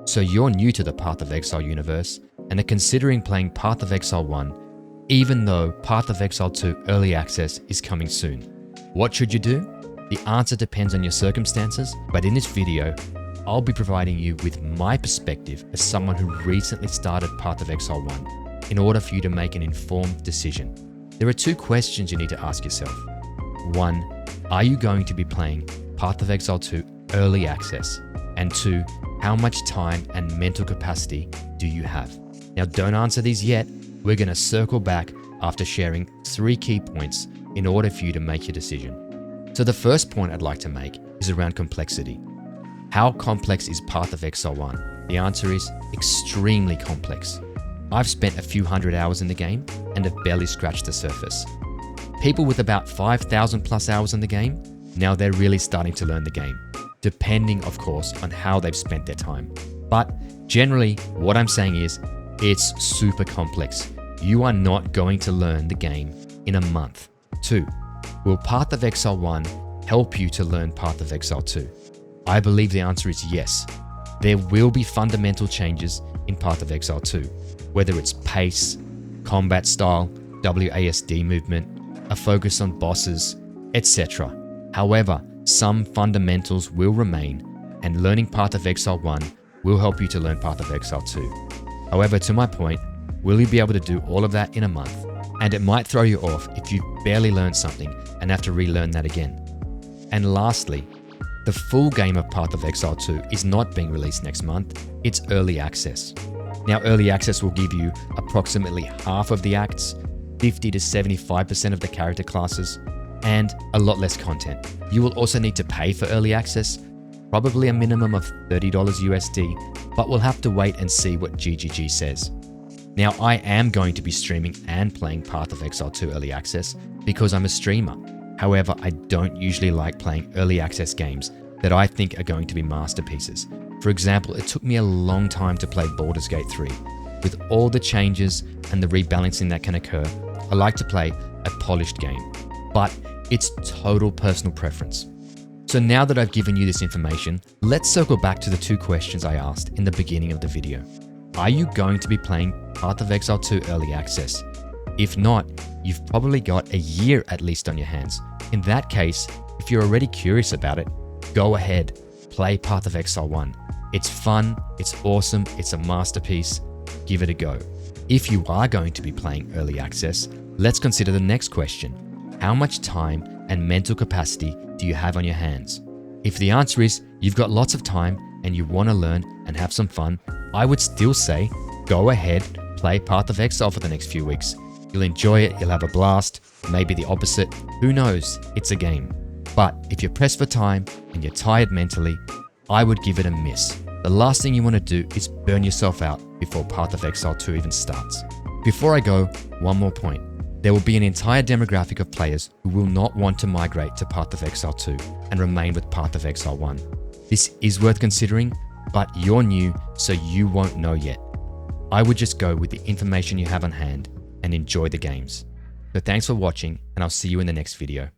So you're new to the Path of Exile universe and are considering playing Path of Exile 1, even though Path of Exile 2 Early Access is coming soon. What should you do? The answer depends on your circumstances, but in this video, I'll be providing you with my perspective as someone who recently started Path of Exile 1 in order for you to make an informed decision. There are two questions you need to ask yourself. 1, are you going to be playing Path of Exile 2 Early Access? And 2, how much time and mental capacity do you have? Now, don't answer these yet. We're going to circle back after sharing 3 key points in order for you to make your decision. So the first point I'd like to make is around complexity. How complex is Path of Exile 1? The answer is extremely complex. I've spent a few hundred hours in the game and have barely scratched the surface. People with about 5,000 plus hours in the game, now they're really starting to learn the game, depending of course on how they've spent their time. But generally, what I'm saying is, it's super complex. You are not going to learn the game in a month. 2, will Path of Exile 1 help you to learn Path of Exile 2? I believe the answer is yes. There will be fundamental changes in Path of Exile 2, whether it's pace, combat style, WASD movement, a focus on bosses, etc. However, some fundamentals will remain, and learning Path of Exile 1 will help you to learn Path of Exile 2. However, to my point, will you be able to do all of that in a month? And it might throw you off if you barely learned something and have to relearn that again. And lastly, the full game of Path of Exile 2 is not being released next month, it's early access. Now, early access will give you approximately half of the acts, 50 to 75% of the character classes, and a lot less content. You will also need to pay for early access, probably a minimum of $30 USD, but we'll have to wait and see what GGG says. Now, I am going to be streaming and playing Path of Exile 2 Early Access because I'm a streamer. However, I don't usually like playing early access games that I think are going to be masterpieces. For example, it took me a long time to play Baldur's Gate 3. With all the changes and the rebalancing that can occur, I like to play a polished game, but it's total personal preference. So now that I've given you this information, let's circle back to the 2 questions I asked in the beginning of the video. Are you going to be playing Path of Exile 2 Early Access? If not, you've probably got a year at least on your hands. In that case, if you're already curious about it, go ahead, play Path of Exile 1. It's fun, it's awesome, it's a masterpiece. Give it a go. If you are going to be playing Early Access, let's consider the next question. How much time and mental capacity do you have on your hands? If the answer is you've got lots of time and you want to learn and have some fun, I would still say go ahead, play Path of Exile for the next few weeks. You'll enjoy it, you'll have a blast, maybe the opposite, who knows, it's a game. But if you're pressed for time and you're tired mentally, I would give it a miss. The last thing you want to do is burn yourself out before Path of Exile 2 even starts. Before I go, one more point. There will be an entire demographic of players who will not want to migrate to Path of Exile 2 and remain with Path of Exile 1. This is worth considering, but you're new, so you won't know yet. I would just go with the information you have on hand and enjoy the games. So thanks for watching, and I'll see you in the next video.